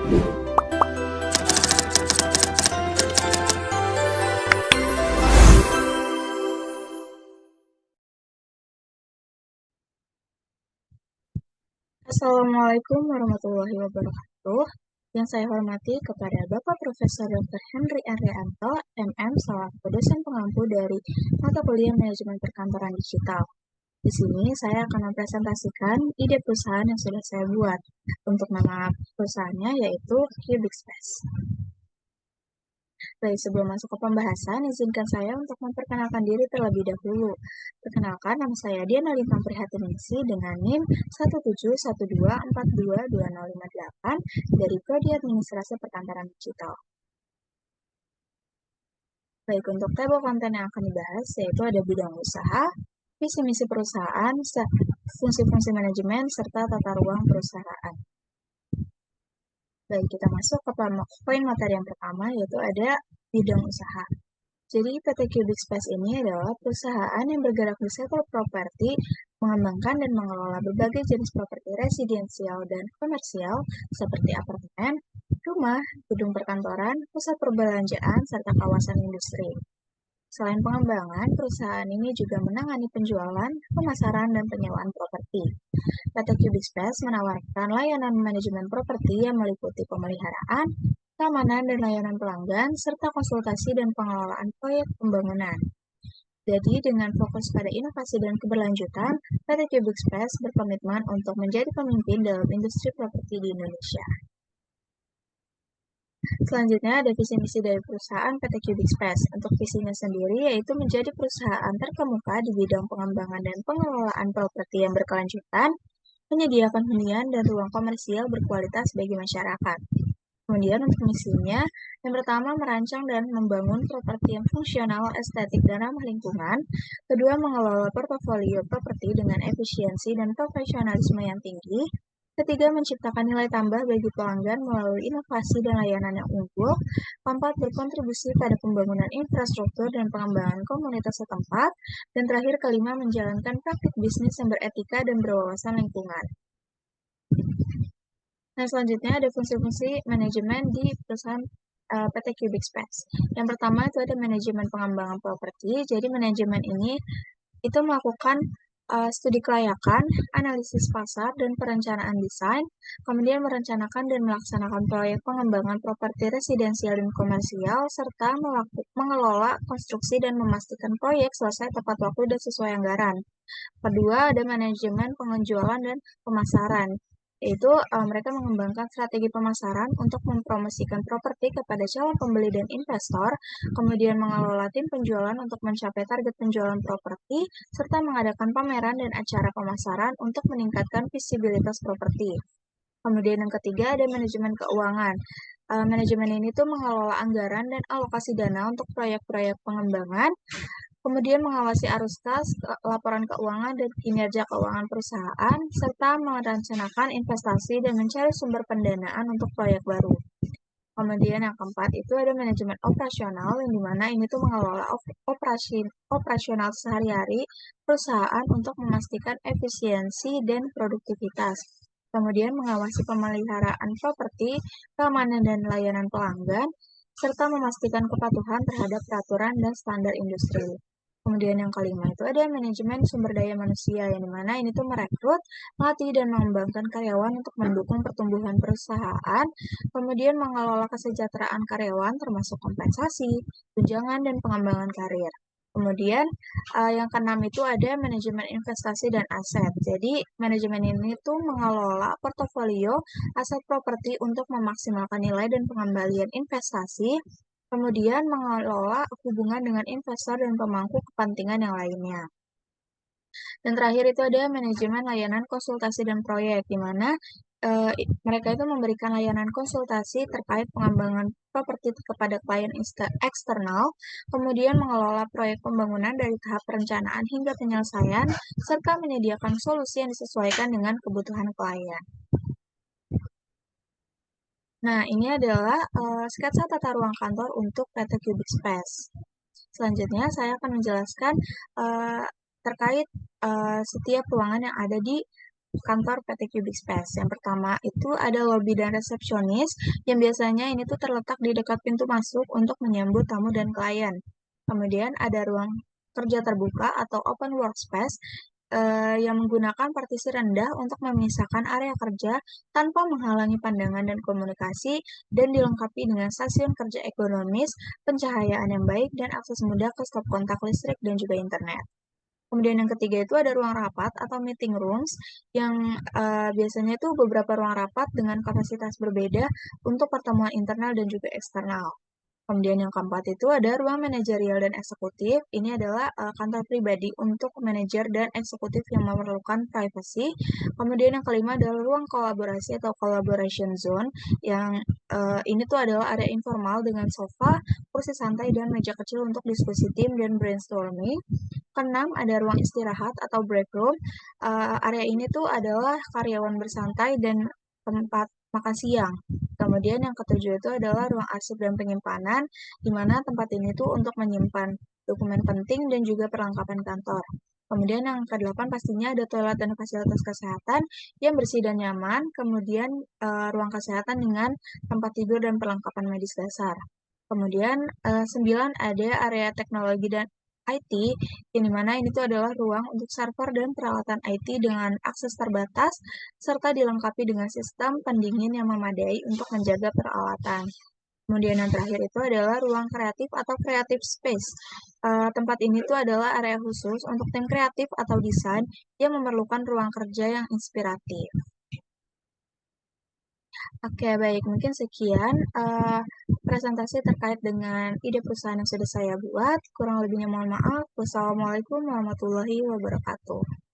Assalamualaikum warahmatullahi wabarakatuh. Yang saya hormati kepada Bapak Profesor Dr. Henry Arianto, MM, selaku dosen pengampu dari mata kuliah Manajemen Perkantoran Digital. Di sini saya akan mempresentasikan ide perusahaan yang sudah saya buat. Untuk nama perusahaannya yaitu Cubic Space. Baik, sebelum masuk ke pembahasan, izinkan saya untuk memperkenalkan diri terlebih dahulu. Perkenalkan, nama saya Diana Lintang Prihatiningsi dengan NIM 17124222058 dari Prodi Administrasi Perkantoran Digital. Baik, untuk tabel konten yang akan dibahas yaitu ada bidang usaha, visi misi perusahaan, fungsi-fungsi manajemen, serta tata ruang perusahaan. Baik, kita masuk ke poin materi yang pertama, yaitu ada bidang usaha. Jadi, PT Cubic Space ini adalah perusahaan yang bergerak di sektor properti, mengembangkan dan mengelola berbagai jenis properti residensial dan komersial, seperti apartemen, rumah, gedung perkantoran, pusat perbelanjaan, serta kawasan industri. Selain pengembangan, perusahaan ini juga menangani penjualan, pemasaran, dan penyewaan properti. PT Cubic Space menawarkan layanan manajemen properti yang meliputi pemeliharaan, keamanan dan layanan pelanggan, serta konsultasi dan pengelolaan proyek pembangunan. Jadi, dengan fokus pada inovasi dan keberlanjutan, PT Cubic Space berkomitmen untuk menjadi pemimpin dalam industri properti di Indonesia. Selanjutnya ada visi misi dari perusahaan PT Cubic Space. Untuk visinya sendiri yaitu menjadi perusahaan terkemuka di bidang pengembangan dan pengelolaan properti yang berkelanjutan, menyediakan hunian dan ruang komersial berkualitas bagi masyarakat. Kemudian untuk misinya, yang pertama merancang dan membangun properti yang fungsional, estetik, dan ramah lingkungan. Kedua, mengelola portofolio properti dengan efisiensi dan profesionalisme yang tinggi. Ketiga, menciptakan nilai tambah bagi pelanggan melalui inovasi dan layanan yang unggul. Keempat, berkontribusi pada pembangunan infrastruktur dan pengembangan komunitas setempat. Dan terakhir, kelima, menjalankan praktik bisnis yang beretika dan berwawasan lingkungan. Nah, selanjutnya ada fungsi-fungsi manajemen di perusahaan PT Cubic Space. Yang pertama itu ada manajemen pengembangan properti. Jadi manajemen ini itu melakukan studi kelayakan, analisis pasar, dan perencanaan desain, kemudian merencanakan dan melaksanakan proyek pengembangan properti residensial dan komersial, serta mengelola konstruksi dan memastikan proyek selesai tepat waktu dan sesuai anggaran. Kedua, ada manajemen penjualan dan pemasaran, yaitu mereka mengembangkan strategi pemasaran untuk mempromosikan properti kepada calon pembeli dan investor, kemudian mengelola tim penjualan untuk mencapai target penjualan properti, serta mengadakan pameran dan acara pemasaran untuk meningkatkan visibilitas properti. Kemudian yang ketiga ada manajemen keuangan. Manajemen ini tuh mengelola anggaran dan alokasi dana untuk proyek-proyek pengembangan, kemudian mengawasi arus kas, laporan keuangan dan kinerja keuangan perusahaan, serta merencanakan investasi dan mencari sumber pendanaan untuk proyek baru. Kemudian yang keempat itu ada manajemen operasional, yang dimana ini tuh mengelola operasional sehari-hari perusahaan untuk memastikan efisiensi dan produktivitas. Kemudian mengawasi pemeliharaan properti, keamanan dan layanan pelanggan, serta memastikan kepatuhan terhadap peraturan dan standar industri. Kemudian yang kelima itu ada manajemen sumber daya manusia, yang dimana ini tuh merekrut, melatih, dan mengembangkan karyawan untuk mendukung pertumbuhan perusahaan, kemudian mengelola kesejahteraan karyawan termasuk kompensasi, tunjangan, dan pengembangan karir. Kemudian yang keenam itu ada manajemen investasi dan aset. Jadi manajemen ini tuh mengelola portofolio aset properti untuk memaksimalkan nilai dan pengembalian investasi, kemudian mengelola hubungan dengan investor dan pemangku kepentingan yang lainnya. Dan terakhir itu ada manajemen layanan konsultasi dan proyek, di mana mereka itu memberikan layanan konsultasi terkait pengembangan properti kepada klien eksternal, kemudian mengelola proyek pembangunan dari tahap perencanaan hingga penyelesaian, serta menyediakan solusi yang disesuaikan dengan kebutuhan klien. Nah, ini adalah sketsa tata ruang kantor untuk PT Cubic Space. Selanjutnya, saya akan menjelaskan terkait setiap ruangan yang ada di kantor PT Cubic Space. Yang pertama itu ada lobi dan resepsionis yang biasanya ini tuh terletak di dekat pintu masuk untuk menyambut tamu dan klien. Kemudian ada ruang kerja terbuka atau open workspace yang menggunakan partisi rendah untuk memisahkan area kerja tanpa menghalangi pandangan dan komunikasi dan dilengkapi dengan stasiun kerja ekonomis, pencahayaan yang baik, dan akses mudah ke stop kontak listrik dan juga internet. Kemudian yang ketiga itu ada ruang rapat atau meeting rooms yang biasanya itu beberapa ruang rapat dengan kapasitas berbeda untuk pertemuan internal dan juga eksternal. Kemudian yang keempat itu ada ruang manajerial dan eksekutif. Ini adalah kantor pribadi untuk manajer dan eksekutif yang memerlukan privacy. Kemudian yang kelima adalah ruang kolaborasi atau collaboration zone yang ini tuh adalah area informal dengan sofa, kursi santai dan meja kecil untuk diskusi tim dan brainstorming. Keenam ada ruang istirahat atau break room. Area ini tuh adalah karyawan bersantai dan tempat makan siang. Kemudian yang ketujuh itu adalah ruang arsip dan penyimpanan, di mana tempat ini tuh untuk menyimpan dokumen penting dan juga perlengkapan kantor. Kemudian yang kedelapan pastinya ada toilet dan fasilitas kesehatan yang bersih dan nyaman. Kemudian ruang kesehatan dengan tempat tidur dan perlengkapan medis dasar. Kemudian sembilan ada area teknologi dan IT, yang dimana ini tuh adalah ruang untuk server dan peralatan IT dengan akses terbatas, serta dilengkapi dengan sistem pendingin yang memadai untuk menjaga peralatan. Kemudian yang terakhir itu adalah ruang kreatif atau creative space. Tempat ini tuh adalah area khusus untuk tim kreatif atau desain yang memerlukan ruang kerja yang inspiratif. Oke, baik. Mungkin sekian presentasi terkait dengan ide perusahaan yang sudah saya buat. Kurang lebihnya mohon maaf. Wassalamualaikum warahmatullahi wabarakatuh.